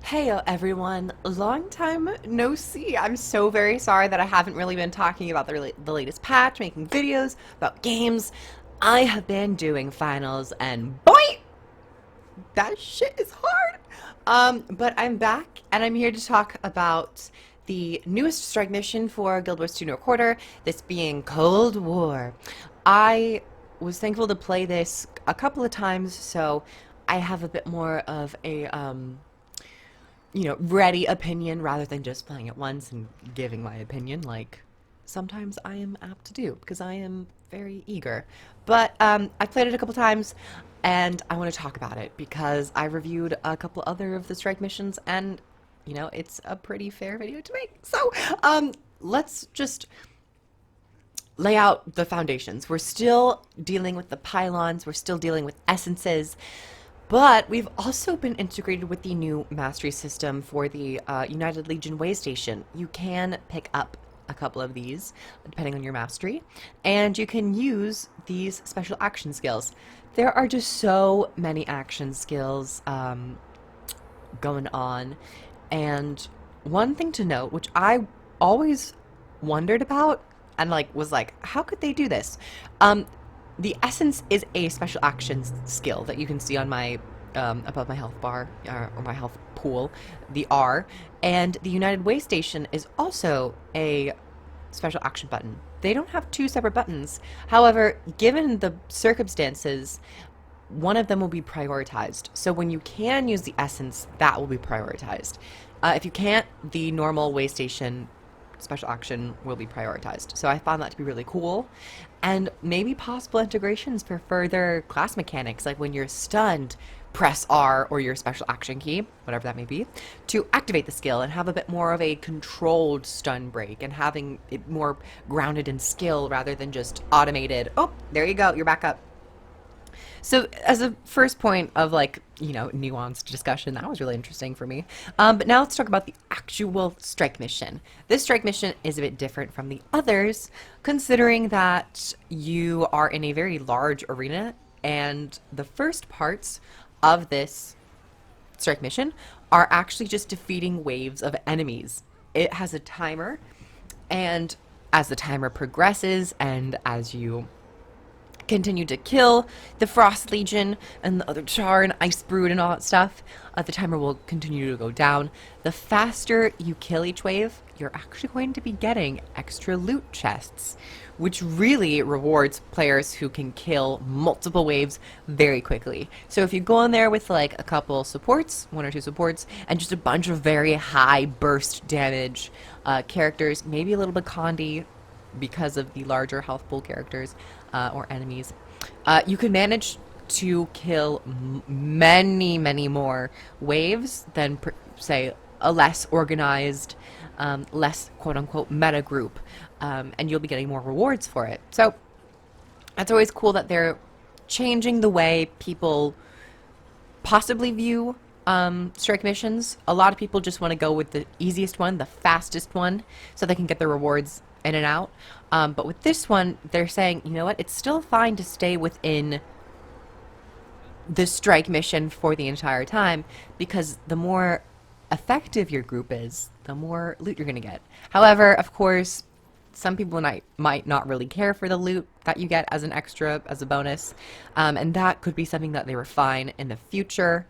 Heyo everyone, long time no see. I'm so very sorry that I haven't really been talking about the latest patch, making videos about games. I have been doing finals and boy, that shit is hard. But I'm back and I'm here to talk about the newest strike mission for Guild Wars 2 New Quarter, this being Cold War. I was thankful to play this a couple of times, so I have a bit more of a ready opinion rather than just playing it once and giving my opinion like sometimes I am apt to do because I am very eager. But I've played it a couple times and I want to talk about it because I reviewed a couple other of the strike missions and it's a pretty fair video to make. So let's just lay out the foundations. We're still dealing with the pylons, we're still dealing with essences. But we've also been integrated with the new mastery system for the United Legion way station. You can pick up a couple of these, depending on your mastery, and you can use these special action skills. There are just so many action skills going on, and one thing to note, which I always wondered about, and was like, how could they do this? The essence is a special actions skill that you can see on my above my health bar or my health pool, the R, and the United Way Station is also a special action button. They don't have two separate buttons. However, given the circumstances, one of them will be prioritized. So when you can use the essence, that will be prioritized. If you can't, the normal way station special action will be prioritized. So I found that to be really cool. And maybe possible integrations for further class mechanics, like when you're stunned, press R or your special action key, whatever that may be, to activate the skill and have a bit more of a controlled stun break and having it more grounded in skill rather than just automated, oh, there you go, you're back up. So as a first point of nuanced discussion, that was really interesting for me. But now let's talk about the actual strike mission. This strike mission is a bit different from the others, considering that you are in a very large arena, and the first parts of this strike mission are actually just defeating waves of enemies. It has a timer, and as the timer progresses and as you continue to kill the Frost Legion and the other Char and Ice Brood and all that stuff, the timer will continue to go down. The faster you kill each wave, you're actually going to be getting extra loot chests, which really rewards players who can kill multiple waves very quickly. So if you go in there with a couple supports, one or two supports, and just a bunch of very high burst damage characters, maybe a little bit Condi because of the larger health pool characters or enemies, you can manage to kill many more waves than say a less organized, less quote-unquote meta group, and you'll be getting more rewards for it. So that's always cool that they're changing the way people possibly view strike missions. A lot of people just want to go with the easiest one, the fastest one, so they can get the rewards in and out. But with this one, they're saying, you know what, it's still fine to stay within the strike mission for the entire time, because the more effective your group is, the more loot you're going to get. However, of course, some people might not really care for the loot that you get as an extra, as a bonus, and that could be something that they refine in the future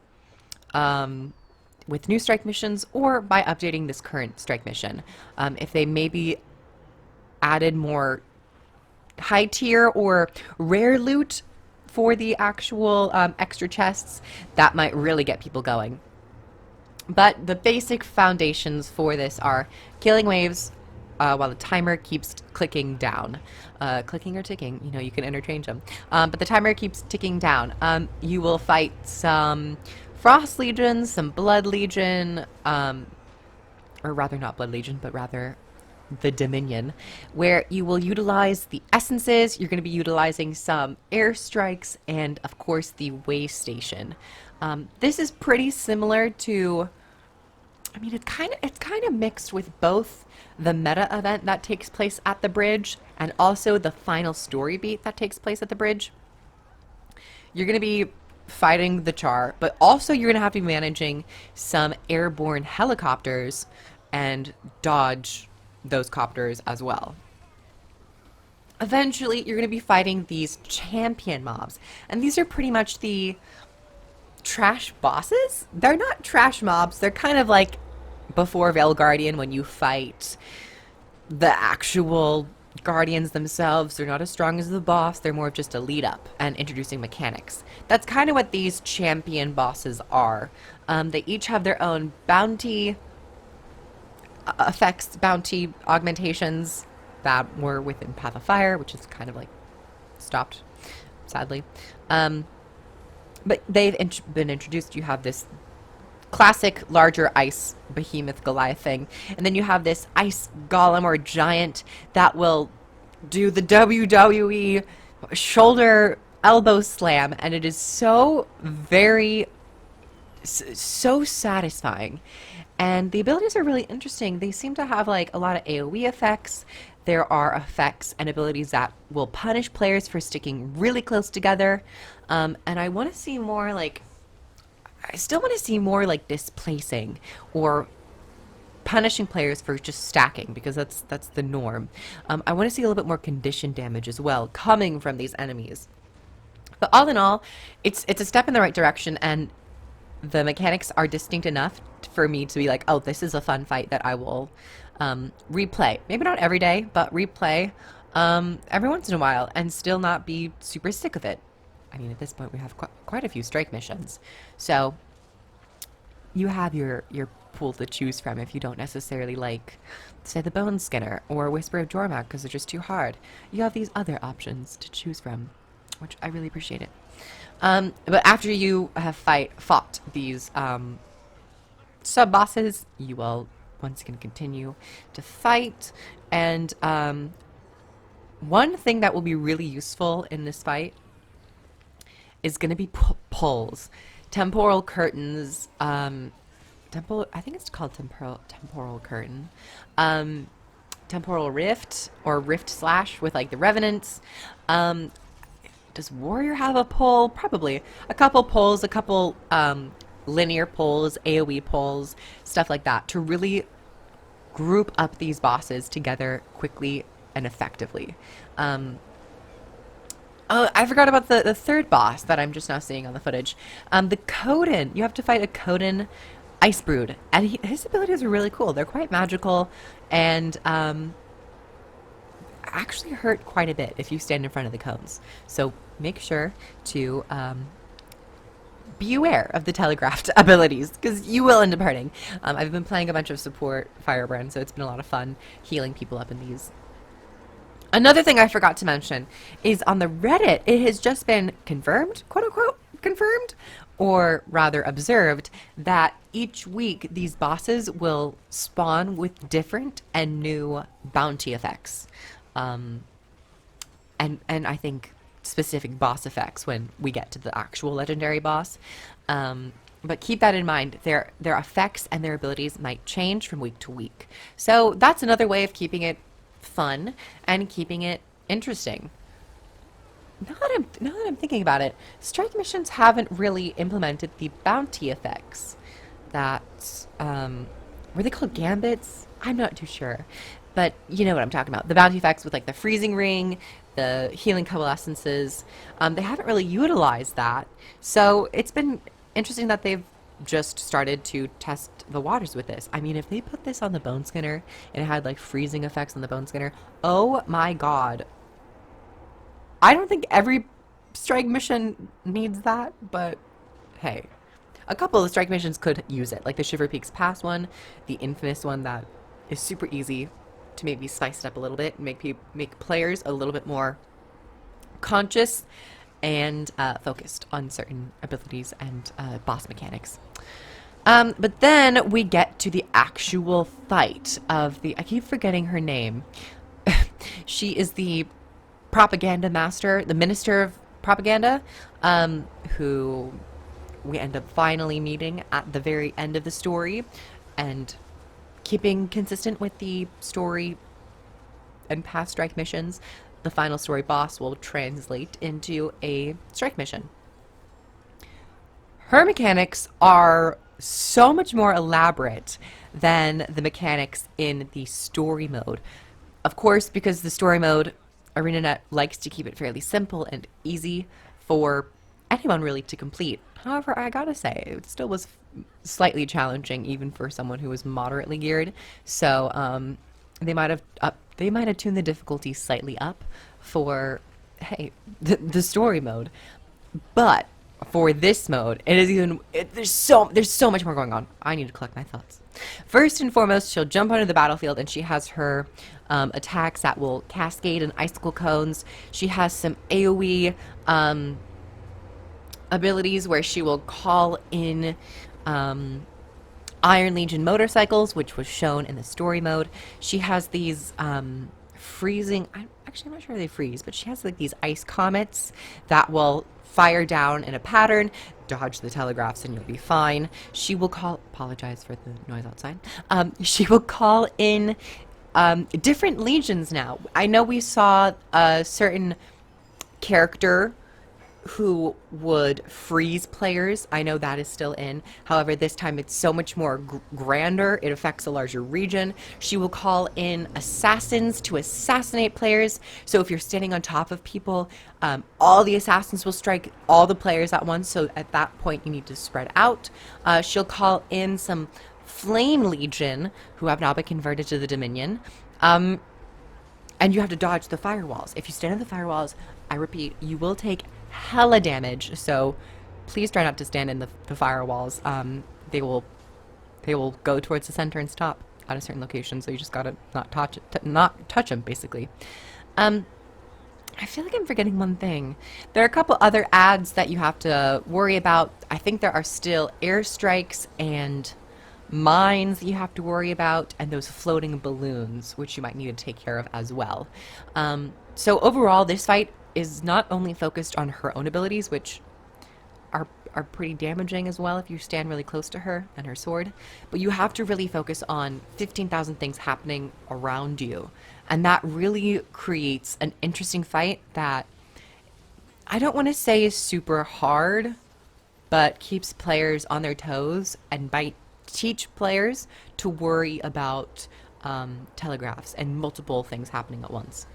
with new strike missions or by updating this current strike mission. If they maybe added more high tier or rare loot for the actual extra chests, that might really get people going. But the basic foundations for this are killing waves while the timer keeps clicking down. Clicking or ticking, you can interchange them. But the timer keeps ticking down. You will fight some Frost Legion, some Blood Legion, or rather not Blood Legion, but rather the Dominion, where you will utilize the essences. You're going to be utilizing some airstrikes and of course the way station. This is pretty similar to, I mean, it's kind of mixed with both the meta event that takes place at the bridge and also the final story beat that takes place at the bridge. you're going to be fighting the Char, but also you're going to have to be managing some airborne helicopters and dodge those copters as well. Eventually, you're going to be fighting these champion mobs, and these are pretty much the trash bosses. They're not trash mobs, they're kind of like before Veil Guardian when you fight the actual guardians themselves. They're not as strong as the boss, they're more of just a lead up and introducing mechanics. That's kind of what these champion bosses are. They each have their own bounty effects, bounty augmentations that were within Path of Fire, which is kind of like stopped, sadly. But they've been introduced. You have this classic larger ice behemoth Goliath thing, and then you have this ice golem or giant that will do the WWE shoulder elbow slam, and it is so so satisfying. And the abilities are really interesting. They seem to have like a lot of AoE effects. There are effects and abilities that will punish players for sticking really close together. And I want to see more like, I still want to see more like displacing or punishing players for just stacking, because that's the norm. I want to see a little bit more condition damage as well coming from these enemies. But all in all, it's a step in the right direction, and the mechanics are distinct enough for me to be like, oh, this is a fun fight that I will replay. Maybe not every day, but replay every once in a while and still not be super sick of it. I mean, at this point, we have quite a few strike missions. So you have your pool to choose from if you don't necessarily like, say, the Bone Skinner or Whisper of Jormak because they're just too hard. You have these other options to choose from, which I really appreciate it. But after you have fought these sub-bosses, you will once again continue to fight. And one thing that will be really useful in this fight is going to be pulls. Temporal curtains. I think it's called temporal curtain. Temporal rift or rift slash with like the revenants. Does Warrior have a pull? Probably. A couple pulls, a couple linear pulls, AoE pulls, stuff like that to really group up these bosses together quickly and effectively. Oh, I forgot about the third boss that I'm just now seeing on the footage. The Coden. You have to fight a Coden Ice Brood, and his abilities are really cool. They're quite magical and actually hurt quite a bit if you stand in front of the cones. So make sure to be aware of the telegraphed abilities, because you will end up hurting. I've been playing a bunch of support Firebrand, so it's been a lot of fun healing people up in these. Another thing I forgot to mention is on the Reddit, it has just been confirmed, quote unquote, confirmed, or rather observed, that each week these bosses will spawn with different and new bounty effects. And I think specific boss effects when we get to the actual legendary boss. But keep that in mind. Their effects and their abilities might change from week to week. So that's another way of keeping it fun and keeping it interesting. Now that I'm thinking about it, strike missions haven't really implemented the bounty effects. That were they called gambits? I'm not too sure, but you know what I'm talking about. The bounty effects with like the freezing ring, the healing coalescences. They haven't really utilized that, so it's been interesting that they've just started to test the waters with this. I mean, if they put this on the Bone Skinner and it had like freezing effects on the Bone Skinner, oh my god. I don't think every strike mission needs that, but hey. A couple of the strike missions could use it, like the Shiver Peaks Pass one, the infamous one that is super easy to maybe spice it up a little bit and make players a little bit more conscious and focused on certain abilities and boss mechanics. But then we get to the actual fight of I keep forgetting her name. She is the propaganda master, the minister of propaganda, who we end up finally meeting at the very end of the story, and keeping consistent with the story and past strike missions, the final story boss will translate into a strike mission. her mechanics are so much more elaborate than the mechanics in the story mode. Of course, because the story mode, ArenaNet likes to keep it fairly simple and easy for anyone really to complete. However, I gotta say, it still was slightly challenging even for someone who was moderately geared. So they might have tuned the difficulty slightly up for, hey, the story mode. But for this mode, it is there's so much more going on. I need to collect my thoughts. First and foremost, she'll jump onto the battlefield, and she has her attacks that will cascade and icicle cones. She has some AoE abilities where she will call in Iron Legion motorcycles, which was shown in the story mode. She has these freezing. I'm not sure they freeze, but she has like these ice comets that will fire down in a pattern. Dodge the telegraphs and you'll be fine. She will call. Apologize for the noise outside. She will call in different legions now. I know we saw a certain character who would freeze players. I know that is still in. However, this time it's so much more grander. It affects a larger region. She will call in assassins to assassinate players. So if you're standing on top of people, all the assassins will strike all the players at once. So at that point, you need to spread out. She'll call in some Flame Legion, who have now been converted to the Dominion. And you have to dodge the firewalls. If you stand on the firewalls, I repeat, you will take hella damage, so please try not to stand in the firewalls. They will go towards the center and stop at a certain location, so you just gotta not touch them, basically. I feel like I'm forgetting one thing. There are a couple other ads that you have to worry about. I think there are still airstrikes and mines that you have to worry about, and those floating balloons, which you might need to take care of as well. So overall, this fight is not only focused on her own abilities, which are pretty damaging as well if you stand really close to her and her sword, but you have to really focus on 15,000 things happening around you. And that really creates an interesting fight that I don't want to say is super hard, but keeps players on their toes and might teach players to worry about telegraphs and multiple things happening at once.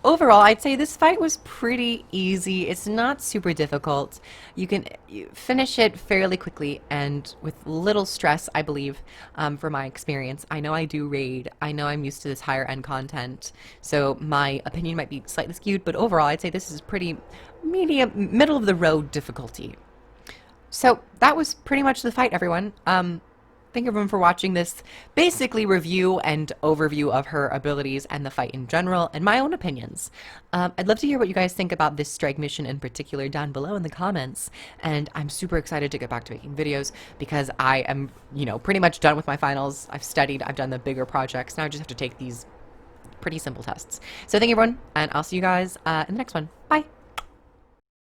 Overall, I'd say this fight was pretty easy. It's not super difficult. You can finish it fairly quickly and with little stress, I believe, from my experience. I know I do raid. I know I'm used to this higher end content, so my opinion might be slightly skewed, but overall, I'd say this is pretty medium, middle of the road difficulty. So that was pretty much the fight, everyone. Thank everyone for watching this basically review and overview of her abilities and the fight in general and my own opinions. I'd love to hear what you guys think about this strike mission in particular down below in the comments. And I'm super excited to get back to making videos because I am, pretty much done with my finals. I've studied, I've done the bigger projects. Now I just have to take these pretty simple tests. So thank you everyone, and I'll see you guys in the next one.